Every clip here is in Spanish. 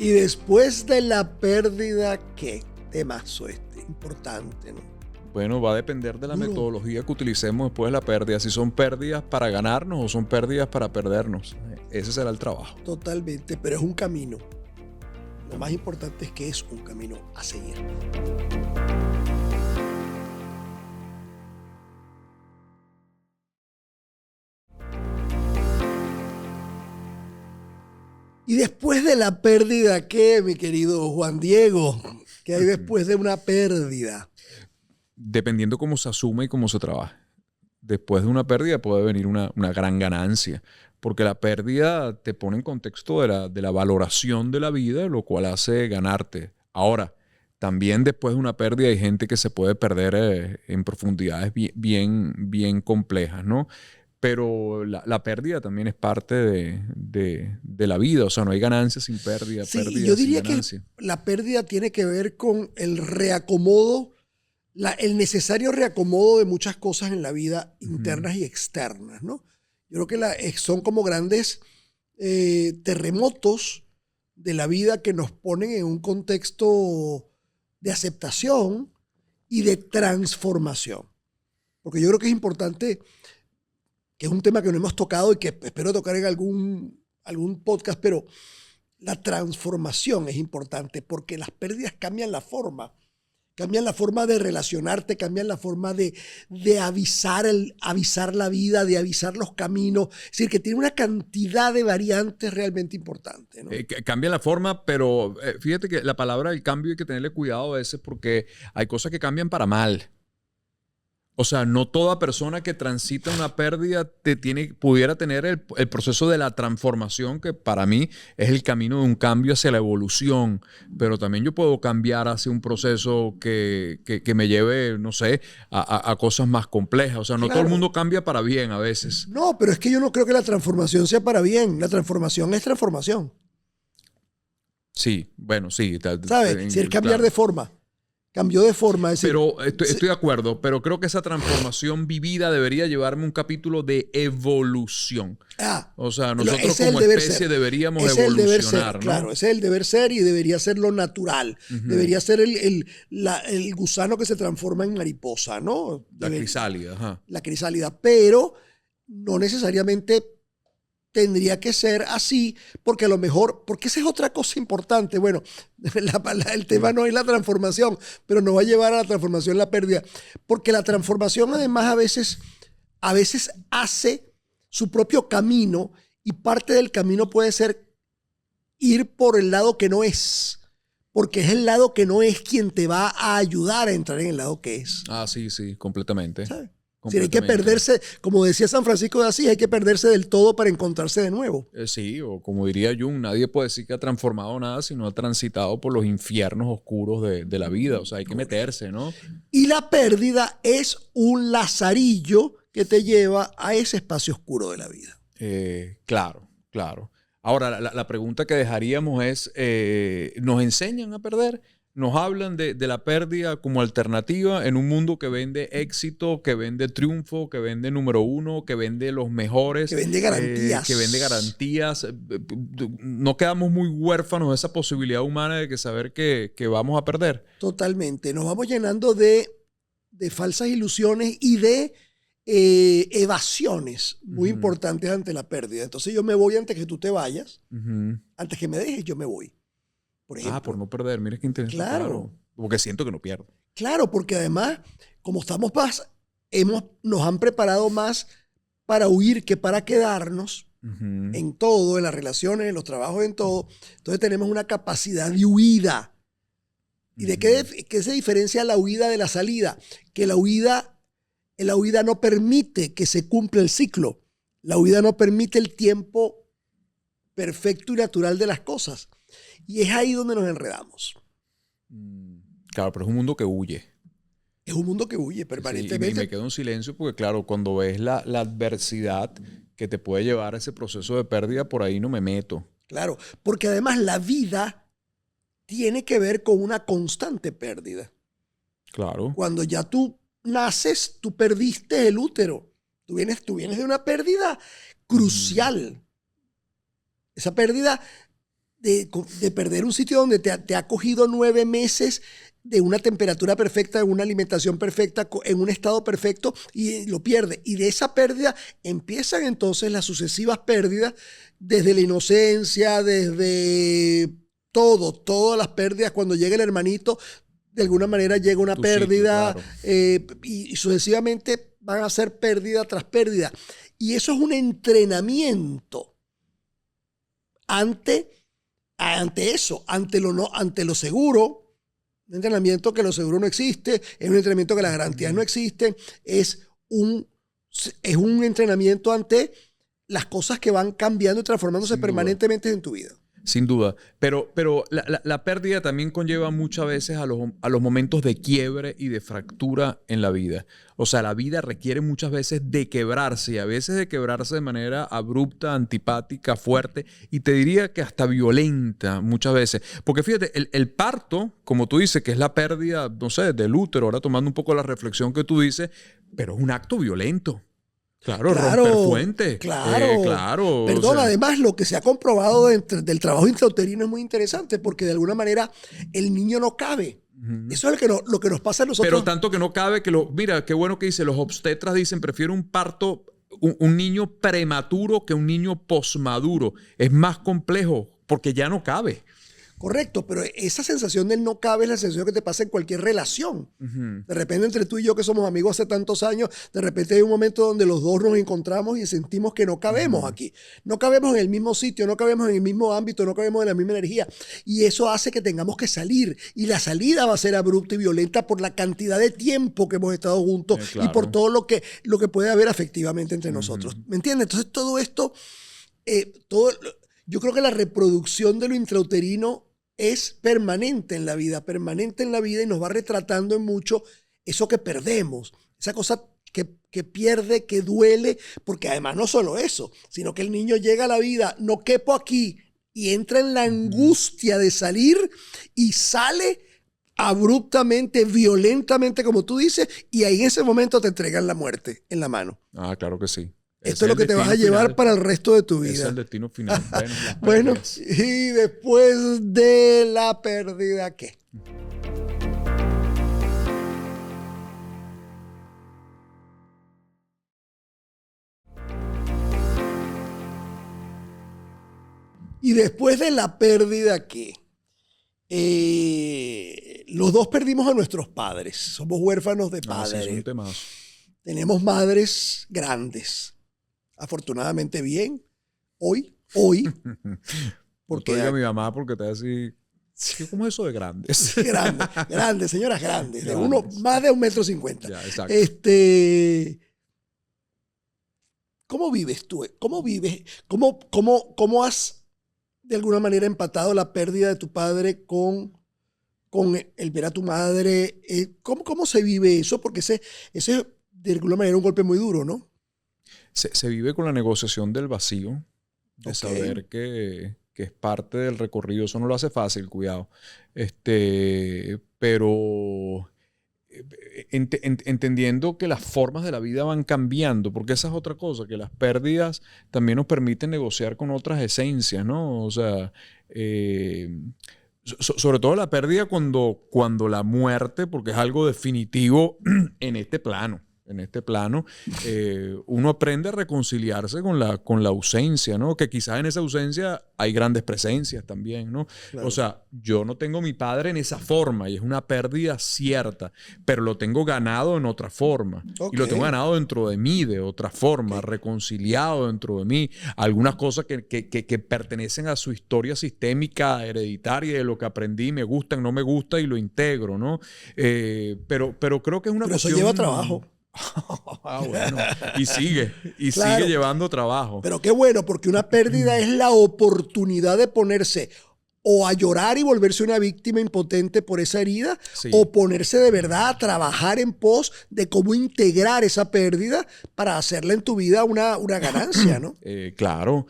Y después de la pérdida, ¿qué? Temazo importante, ¿no? Bueno, va a depender de la Duro. metodología que utilicemos después de la pérdida. Si son pérdidas para ganarnos o son pérdidas para perdernos. Ese será el trabajo. Totalmente, pero es un camino. Lo más importante es que es un camino a seguir. Y después de la pérdida, ¿qué, mi querido Juan Diego? ¿Qué hay después de una pérdida? Dependiendo cómo se asume y cómo se trabaje. Después de una pérdida puede venir una gran ganancia, porque la pérdida te pone en contexto de la valoración de la vida, lo cual hace ganarte. Ahora, también después de una pérdida hay gente que se puede perder en profundidades bien complejas, ¿no? Pero la pérdida también es parte de la vida, o sea, no hay ganancia sin pérdida, Sí, pérdida yo sin diría que ganancia. la pérdida tiene que ver con el reacomodo, el necesario reacomodo de muchas cosas en la vida, internas y externas, ¿no? Yo creo que son como grandes terremotos de la vida que nos ponen en un contexto de aceptación y de transformación. Porque yo creo que es importante, que es un tema que no hemos tocado y que espero tocar en algún podcast, pero la transformación es importante porque las pérdidas cambian la forma de relacionarte, cambian la forma de avisar la vida, de avisar los caminos. Es decir, que tiene una cantidad de variantes realmente importantes, ¿no? Cambia la forma, pero fíjate que la palabra del cambio hay que tenerle cuidado a veces porque hay cosas que cambian para mal. O sea, no toda persona que transita una pérdida pudiera tener el proceso de la transformación, que para mí es el camino de un cambio hacia la evolución. Pero también yo puedo cambiar hacia un proceso que me lleve, no sé, a cosas más complejas. O sea, no todo el mundo cambia para bien a veces. No, pero es que yo no creo que la transformación sea para bien. La transformación es transformación. Sí, bueno, sí. ¿Sabes? Si el cambiar de forma. Cambió de forma. Es decir, pero estoy de acuerdo, pero creo que esa transformación vivida debería llevarme un capítulo de evolución. O sea, nosotros como especie deberíamos evolucionar, ¿no? Claro, ese es el deber ser y debería ser lo natural. Debería ser el gusano que se transforma en mariposa, ¿no? La crisálida, ajá. La crisálida, pero no necesariamente tendría que ser así, porque a lo mejor, porque esa es otra cosa importante. Bueno, el tema no es la transformación, pero nos va a llevar a la transformación la pérdida. Porque la transformación además a veces hace su propio camino y parte del camino puede ser ir por el lado que no es. Porque es el lado que no es quien te va a ayudar a entrar en el lado que es. Ah, sí, completamente. ¿Sabes? Si hay que perderse, como decía San Francisco de Asís, hay que perderse del todo para encontrarse de nuevo. Sí, o como diría Jung, nadie puede decir que ha transformado nada si no ha transitado por los infiernos oscuros de la vida. O sea, hay que meterse, ¿no? Y la pérdida es un lazarillo que te lleva a ese espacio oscuro de la vida. Claro. Ahora, la pregunta que dejaríamos es, ¿nos enseñan a perder? Nos hablan de la pérdida como alternativa en un mundo que vende éxito, que vende triunfo, que vende número uno, que vende los mejores. Que vende garantías. No quedamos muy huérfanos de esa posibilidad humana de saber que vamos a perder. Totalmente. Nos vamos llenando de falsas ilusiones y de evasiones muy importantes ante la pérdida. Entonces yo me voy antes que tú te vayas. Antes que me dejes, yo me voy. Por ejemplo, por no perder. Mira qué interesante. Claro. Porque siento que no pierdo. Claro, porque además, como estamos más, nos han preparado más para huir que para quedarnos en todo, en las relaciones, en los trabajos, en todo. Entonces tenemos una capacidad de huida. ¿Y de qué se diferencia la huida de la salida? Que la huida no permite que se cumpla el ciclo. La huida no permite el tiempo perfecto y natural de las cosas. Y es ahí donde nos enredamos. Claro, pero es un mundo que huye. Es un mundo que huye permanentemente. Sí, y me quedo en silencio porque, claro, cuando ves la adversidad que te puede llevar a ese proceso de pérdida, por ahí no me meto. Claro, porque además la vida tiene que ver con una constante pérdida. Claro. Cuando ya tú naces, tú perdiste el útero. Tú vienes de una pérdida crucial. Esa pérdida de perder un sitio donde te ha cogido 9 meses de una temperatura perfecta, de una alimentación perfecta, en un estado perfecto, y lo pierde. Y de esa pérdida empiezan entonces las sucesivas pérdidas, desde la inocencia, desde todas las pérdidas. Cuando llega el hermanito, de alguna manera llega una pérdida, sitio, claro. Y sucesivamente van a ser pérdida tras pérdida. Y eso es un entrenamiento ante eso, ante lo seguro. Un entrenamiento que lo seguro no existe, es un entrenamiento que las garantías no existen, es un entrenamiento ante las cosas que van cambiando y transformándose permanentemente en tu vida. Sin duda, pero la pérdida también conlleva muchas veces a los momentos de quiebre y de fractura en la vida. O sea, la vida requiere muchas veces de quebrarse, y a veces de quebrarse de manera abrupta, antipática, fuerte, y te diría que hasta violenta muchas veces. Porque fíjate, el parto, como tú dices, que es la pérdida, no sé, del útero, ahora tomando un poco la reflexión que tú dices, pero es un acto violento. Claro, romper fuentes. Claro. Perdón, además lo que se ha comprobado del trabajo intrauterino es muy interesante, porque de alguna manera el niño no cabe. Eso es lo que nos pasa a nosotros. Pero tanto que no cabe que mira, qué bueno que dice, los obstetras dicen, prefiero un parto, un niño prematuro que un niño posmaduro. Es más complejo porque ya no cabe. Correcto, pero esa sensación del no cabe es la sensación que te pasa en cualquier relación. De repente, entre tú y yo, que somos amigos hace tantos años, de repente hay un momento donde los dos nos encontramos y sentimos que no cabemos aquí. No cabemos en el mismo sitio, no cabemos en el mismo ámbito, no cabemos en la misma energía. Y eso hace que tengamos que salir. Y la salida va a ser abrupta y violenta por la cantidad de tiempo que hemos estado juntos, claro. Y por todo lo que puede haber afectivamente entre nosotros. ¿Me entiendes? Entonces, todo esto, yo creo que la reproducción de lo intrauterino es permanente en la vida, y nos va retratando en mucho eso que perdemos, esa cosa que pierde, que duele, porque además no solo eso, sino que el niño llega a la vida, no quepo aquí, y entra en la angustia de salir y sale abruptamente, violentamente, como tú dices, y ahí en ese momento te entregan la muerte en la mano. Ah, claro que sí. Esto es lo que te vas a llevar final, para el resto de tu vida. Es el destino final. Bueno, y después de la pérdida, ¿qué? Y después de la pérdida, ¿qué? Los dos perdimos a nuestros padres. Somos huérfanos de padres. Sí, es un temazo. Tenemos madres grandes. Afortunadamente bien, hoy, porque no te diga mi mamá porque te va a decir, ¿cómo es eso de grandes? Grandes, señoras grandes, de más de 1,50 m. Ya, exacto. ¿Cómo vives tú? ¿Cómo has de alguna manera empatado la pérdida de tu padre con el ver a tu madre? ¿Cómo se vive eso? Porque ese es de alguna manera un golpe muy duro, ¿no? Se vive con la negociación del vacío, de saber que es parte del recorrido. Eso no lo hace fácil, cuidado. Pero entendiendo que las formas de la vida van cambiando, porque esa es otra cosa, que las pérdidas también nos permiten negociar con otras esencias, ¿no? O sea, sobre todo la pérdida cuando la muerte, porque es algo definitivo en este plano. En este plano, uno aprende a reconciliarse con la ausencia, ¿no? Que quizás en esa ausencia hay grandes presencias también, ¿no? Claro. O sea, yo no tengo a mi padre en esa forma y es una pérdida cierta, pero lo tengo ganado en otra forma. Y lo tengo ganado dentro de mí de otra forma, reconciliado dentro de mí. Algunas cosas que pertenecen a su historia sistémica, hereditaria, de lo que aprendí, me gustan, no me gusta y lo integro, ¿no? Pero creo que es una cuestión... Eso lleva trabajo. Bueno, y sigue llevando trabajo. Pero qué bueno, porque una pérdida es la oportunidad de ponerse o a llorar y volverse una víctima impotente por esa herida, o ponerse de verdad a trabajar en pos de cómo integrar esa pérdida para hacerla en tu vida una ganancia, ¿no? Claro,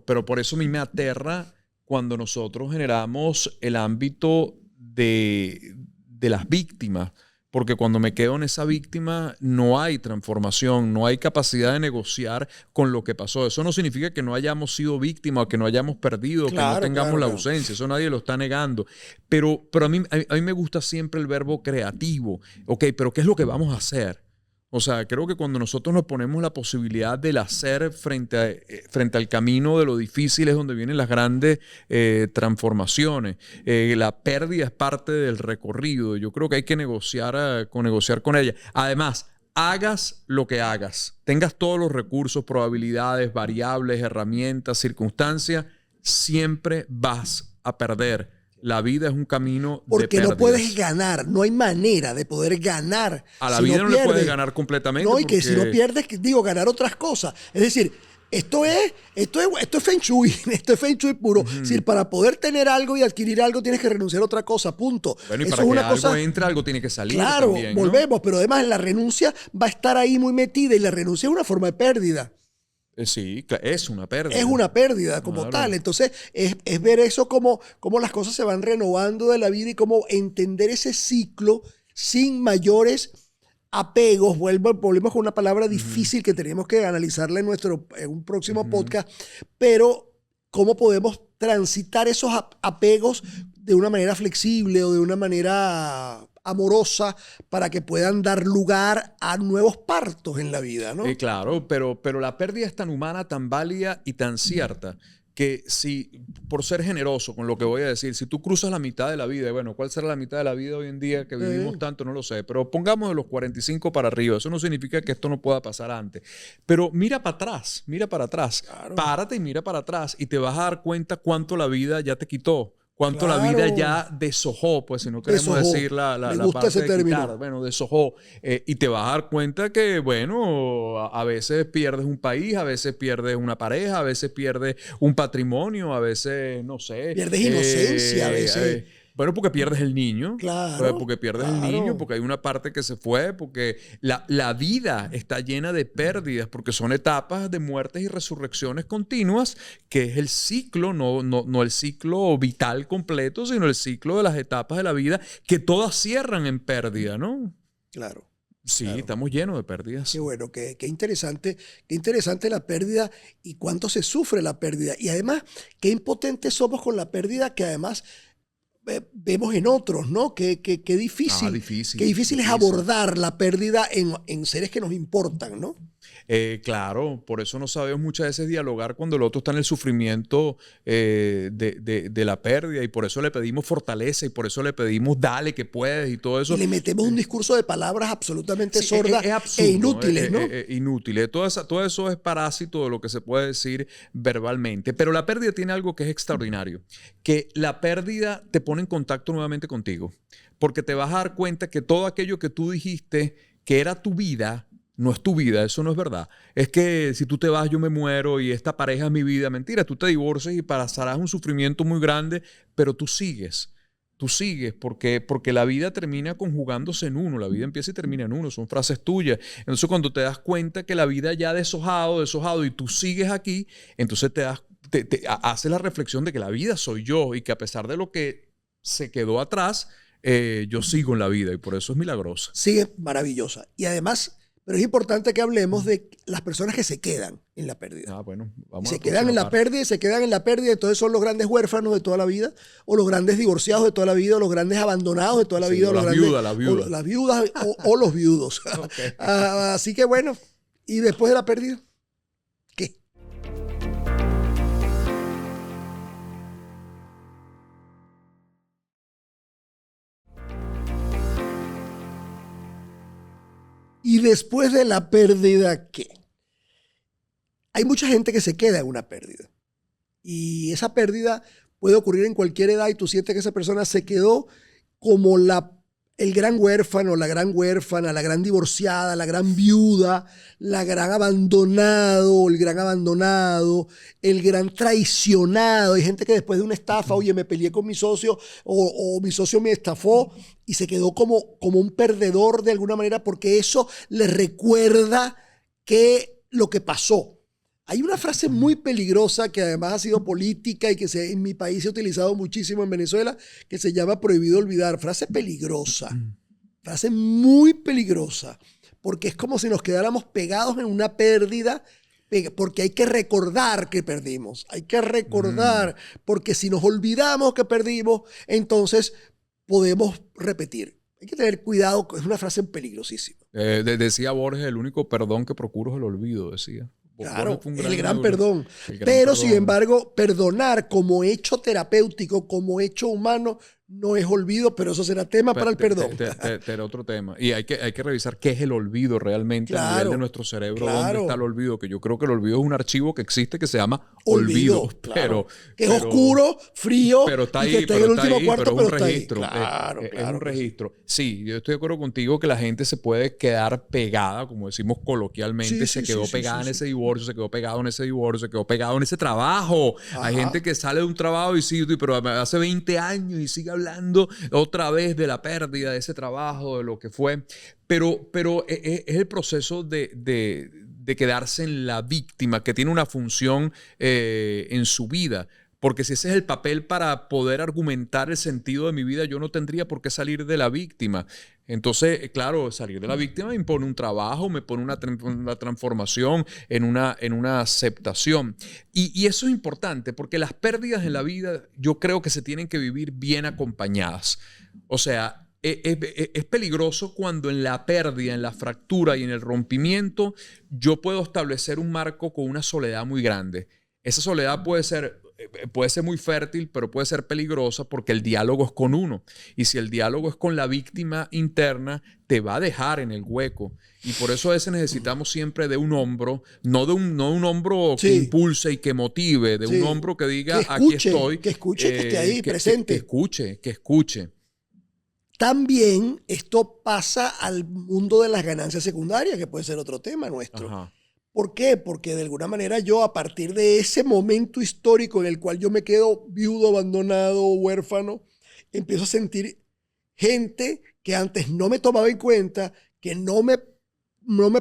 pero por eso a mí me aterra cuando nosotros generamos el ámbito de las víctimas. porque cuando me quedo en esa víctima no hay transformación, no hay capacidad de negociar con lo que pasó. Eso no significa que no hayamos sido víctimas, que no hayamos perdido, que no tengamos la ausencia. Eso nadie lo está negando. Pero a mí me gusta siempre el verbo creativo. Ok, pero ¿qué es lo que vamos a hacer? O sea, creo que cuando nosotros nos ponemos la posibilidad del hacer frente al camino de lo difícil es donde vienen las grandes transformaciones. La pérdida es parte del recorrido. Yo creo que hay que negociar con ella. Además, hagas lo que hagas, tengas todos los recursos, probabilidades, variables, herramientas, circunstancias, siempre vas a perder. La vida es un camino porque de pérdidas. No puedes ganar, no hay manera de poder ganar. A la vida no le puedes ganar completamente. No, y que si no pierdes, ganar otras cosas. Es decir, esto es Feng Shui, esto es Feng Shui puro. Es decir, para poder tener algo y adquirir algo tienes que renunciar a otra cosa, punto. Bueno, y eso para que algo entre, algo tiene que salir. Claro, también, ¿no? Volvemos, pero además la renuncia va a estar ahí muy metida y la renuncia es una forma de pérdida. Sí, es una pérdida. Es una pérdida como tal. Entonces, es ver eso como las cosas se van renovando de la vida y cómo entender ese ciclo sin mayores apegos. Volvemos con una palabra difícil que tenemos que analizarla en un próximo podcast, pero cómo podemos transitar esos apegos de una manera flexible o de una manera amorosa para que puedan dar lugar a nuevos partos en la vida, ¿no? Claro, pero la pérdida es tan humana, tan válida y tan cierta que si, por ser generoso con lo que voy a decir, si tú cruzas la mitad de la vida, bueno, ¿cuál será la mitad de la vida hoy en día que vivimos tanto? No lo sé, pero pongamos de los 45 para arriba. Eso no significa que esto no pueda pasar antes. Pero mira para atrás, mira para atrás. Claro. Párate y mira para atrás y te vas a dar cuenta cuánto la vida ya te quitó. Cuánto la vida ya deshojó, pues si no queremos decir la parte ese de término. Quitar, bueno, deshojó. Y te vas a dar cuenta que, bueno, a veces pierdes un país, a veces pierdes una pareja, a veces pierdes un patrimonio, a veces, no sé. Pierdes inocencia a veces. Bueno, porque pierdes el niño. Claro. Porque pierdes el niño, porque hay una parte que se fue, porque la vida está llena de pérdidas, porque son etapas de muertes y resurrecciones continuas, que es el ciclo, no el ciclo vital completo, sino el ciclo de las etapas de la vida, que todas cierran en pérdida, ¿no? Claro. Sí, claro. Estamos llenos de pérdidas. Qué bueno, qué interesante la pérdida y cuánto se sufre la pérdida. Y además, qué impotentes somos con la pérdida que además vemos en otros, ¿no? Qué difícil. Qué difícil es abordar la pérdida en seres que nos importan, ¿no? Claro, por eso no sabemos muchas veces dialogar cuando el otro está en el sufrimiento de la pérdida, y por eso le pedimos fortaleza y por eso le pedimos dale que puedes y todo eso. Y le metemos un discurso de palabras absolutamente sordas absurdo, e inútiles, ¿no? Inútiles. Todo eso es parásito de lo que se puede decir verbalmente. Pero la pérdida tiene algo que es extraordinario, que la pérdida te pone en contacto nuevamente contigo, porque te vas a dar cuenta que todo aquello que tú dijiste que era tu vida, no es tu vida, eso no es verdad. Es que si tú te vas, yo me muero y esta pareja es mi vida. Mentira, tú te divorcias y pasarás un sufrimiento muy grande, pero tú sigues. Tú sigues porque la vida termina conjugándose en uno. La vida empieza y termina en uno. Son frases tuyas. Entonces, cuando te das cuenta que la vida ya ha deshojado y tú sigues aquí, entonces te haces la reflexión de que la vida soy yo y que a pesar de lo que se quedó atrás, yo sigo en la vida y por eso es milagrosa. Sigue maravillosa. Y además, pero es importante que hablemos de las personas que se quedan en la pérdida. Bueno, se quedan en la pérdida y se quedan en la pérdida. Entonces son los grandes huérfanos de toda la vida, o los grandes divorciados de toda la vida, o los grandes abandonados de toda la vida, o las viudas. O las viudas o los viudos. Okay. Así que bueno, ¿y después de la pérdida? ¿Qué? ¿Y después de la pérdida qué? Hay mucha gente que se queda en una pérdida. Y esa pérdida puede ocurrir en cualquier edad y tú sientes que esa persona se quedó como el gran huérfano, la gran huérfana, la gran divorciada, la gran viuda, la gran abandonado, el gran abandonado, el gran traicionado. Hay gente que después de una estafa, oye, me peleé con mi socio o mi socio me estafó y se quedó como un perdedor de alguna manera porque eso le recuerda lo que pasó. Hay una frase muy peligrosa que además ha sido política y que en mi país se ha utilizado muchísimo en Venezuela, que se llama prohibido olvidar. Frase peligrosa. frase muy peligrosa, porque es como si nos quedáramos pegados en una pérdida, porque hay que recordar que perdimos, hay que recordar, porque si nos olvidamos que perdimos, entonces podemos repetir. Hay que tener cuidado, es una frase peligrosísima. Decía Borges, el único perdón que procuro es el olvido, decía. Claro, Fue un el gran perdón. el gran Pero, perdón. sin embargo, perdonar como hecho terapéutico, como hecho humano, no es olvido, pero eso será tema para el perdón. Era otro tema. Y hay que revisar qué es el olvido realmente a nivel de nuestro cerebro. ¿Dónde está el olvido? Que yo creo que el olvido es un archivo que existe que se llama olvido. Claro. Que es oscuro, frío, pero está y que ahí, está en el último cuarto, pero es un está registro. ahí. Claro, Es un registro. Sí, yo estoy de acuerdo contigo que la gente se puede quedar pegada, como decimos coloquialmente, se quedó pegada en ese divorcio, se quedó pegado en ese divorcio, se quedó pegado en ese trabajo. Ajá. Hay gente que sale de un trabajo y sí, pero hace 20 años y sigue hablando otra vez de la pérdida de ese trabajo, de lo que fue. Pero es el proceso de quedarse en la víctima, que tiene una función en su vida. Porque si ese es el papel para poder argumentar el sentido de mi vida, yo no tendría por qué salir de la víctima. Entonces, claro, salir de la víctima me impone un trabajo, me pone una transformación, en una aceptación. Y eso es importante, porque las pérdidas en la vida yo creo que se tienen que vivir bien acompañadas. O sea, es peligroso cuando en la pérdida, en la fractura y en el rompimiento, yo puedo establecer un marco con una soledad muy grande. Esa soledad puede ser muy fértil, pero puede ser peligrosa porque el diálogo es con uno. Y si el diálogo es con la víctima interna, te va a dejar en el hueco. Y por eso a veces necesitamos siempre de un hombro, no un hombro que impulse y que motive, de un hombro que diga, que escuche, aquí estoy. Que escuche, que esté ahí, presente. Que escuche. También esto pasa al mundo de las ganancias secundarias, que puede ser otro tema nuestro. Ajá. ¿Por qué? Porque de alguna manera yo, a partir de ese momento histórico en el cual yo me quedo viudo, abandonado, huérfano, empiezo a sentir gente que antes no me tomaba en cuenta, que no me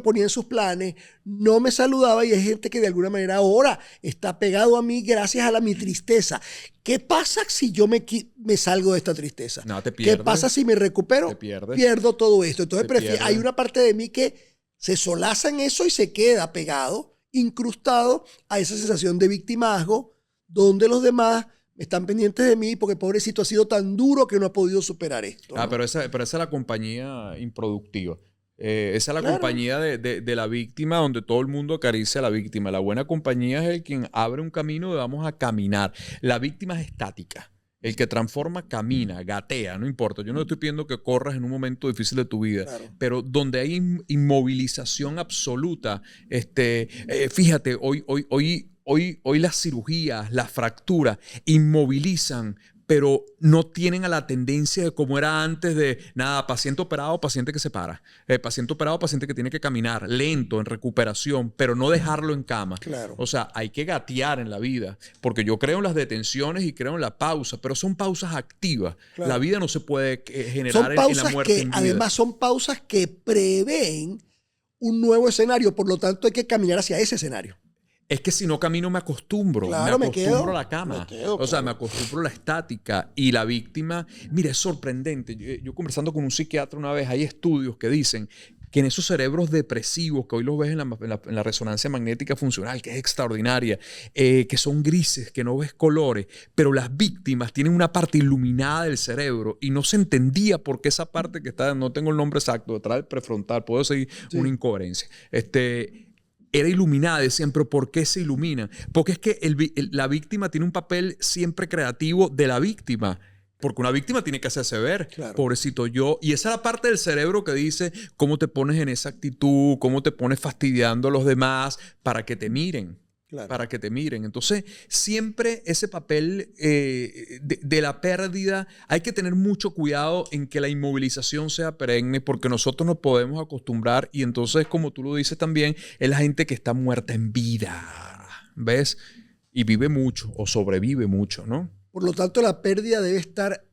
ponía en sus planes, no me saludaba, y hay gente que de alguna manera ahora está pegado a mí gracias a mi tristeza. ¿Qué pasa si yo me salgo de esta tristeza? No, te pierdes. ¿Qué pasa si me recupero? Te pierdes. Pierdo todo esto. Entonces hay una parte de mí que se solaza en eso y se queda pegado, incrustado a esa sensación de victimazgo, donde los demás están pendientes de mí porque pobrecito ha sido tan duro que no ha podido superar esto, ¿no? Pero esa es la compañía improductiva. Esa es la compañía de la víctima, donde todo el mundo acaricia a la víctima. La buena compañía es el quien abre un camino de vamos a caminar. La víctima es estática. El que transforma camina, gatea, no importa. Yo no estoy pidiendo que corras en un momento difícil de tu vida, pero donde hay inmovilización absoluta, fíjate, hoy las cirugías, las fracturas inmovilizan, pero no tienen a la tendencia de como era antes de, nada, paciente operado, paciente que se para. Paciente operado, paciente que tiene que caminar lento, en recuperación, pero no dejarlo en cama. Claro. O sea, hay que gatear en la vida, porque yo creo en las detenciones y creo en la pausa, pero son pausas activas. Claro. La vida no se puede generar en la muerte en vida. Además son pausas que prevén un nuevo escenario, por lo tanto hay que caminar hacia ese escenario. Es que si no camino me acostumbro, claro, me acostumbro a la cama, o sea, me acostumbro a la estática y la víctima, mira, es sorprendente, yo conversando con un psiquiatra una vez, hay estudios que dicen que en esos cerebros depresivos que hoy los ves en la resonancia magnética funcional, que es extraordinaria, que son grises, que no ves colores, pero las víctimas tienen una parte iluminada del cerebro y no se entendía por qué esa parte que está, no tengo el nombre exacto, detrás del prefrontal, puedo seguir una incoherencia, era iluminada, decían, pero ¿por qué se ilumina? Porque es que la víctima tiene un papel siempre creativo de la víctima. Porque una víctima tiene que hacerse ver, claro. Pobrecito yo. Y esa es la parte del cerebro que dice cómo te pones en esa actitud, cómo te pones fastidiando a los demás para que te miren. Claro. Para que te miren. Entonces, siempre ese papel de la pérdida, hay que tener mucho cuidado en que la inmovilización sea perenne, porque nosotros nos podemos acostumbrar y entonces, como tú lo dices también, es la gente que está muerta en vida, ¿ves? Y vive mucho o sobrevive mucho, ¿no? Por lo tanto, la pérdida debe estar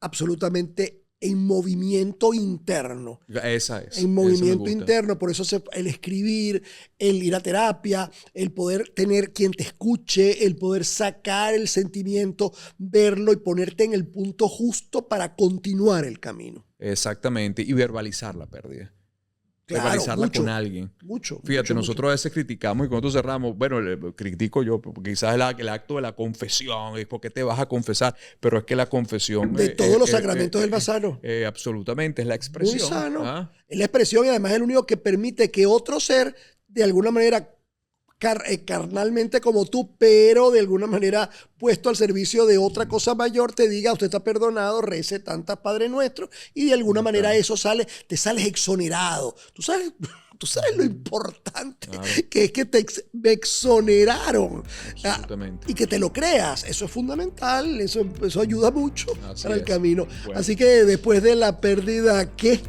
absolutamente en movimiento interno. Esa es. En movimiento interno, por eso el escribir, el ir a terapia, el poder tener quien te escuche, el poder sacar el sentimiento, verlo y ponerte en el punto justo para continuar el camino. Exactamente. Y verbalizar la pérdida. Claro, Verbalizarla mucho, con alguien. Mucho. Fíjate, mucho, nosotros a veces criticamos y cuando cerramos, bueno, critico yo, porque quizás el acto de la confesión, es porque te vas a confesar, pero es que la confesión... de todos los sacramentos del más sano. Absolutamente, es la expresión. Muy sano. ¿Ah? Es la expresión y además es el único que permite que otro ser, de alguna manera, carnalmente como tú, pero de alguna manera puesto al servicio de otra cosa mayor, te diga, usted está perdonado, rece tantas Padre Nuestro, y de alguna manera eso te sales exonerado. Tú sabes lo importante que es que me exoneraron. Y que te lo creas. Eso es fundamental. Eso ayuda mucho para el camino. Bueno. Así que después de la pérdida, ¿qué?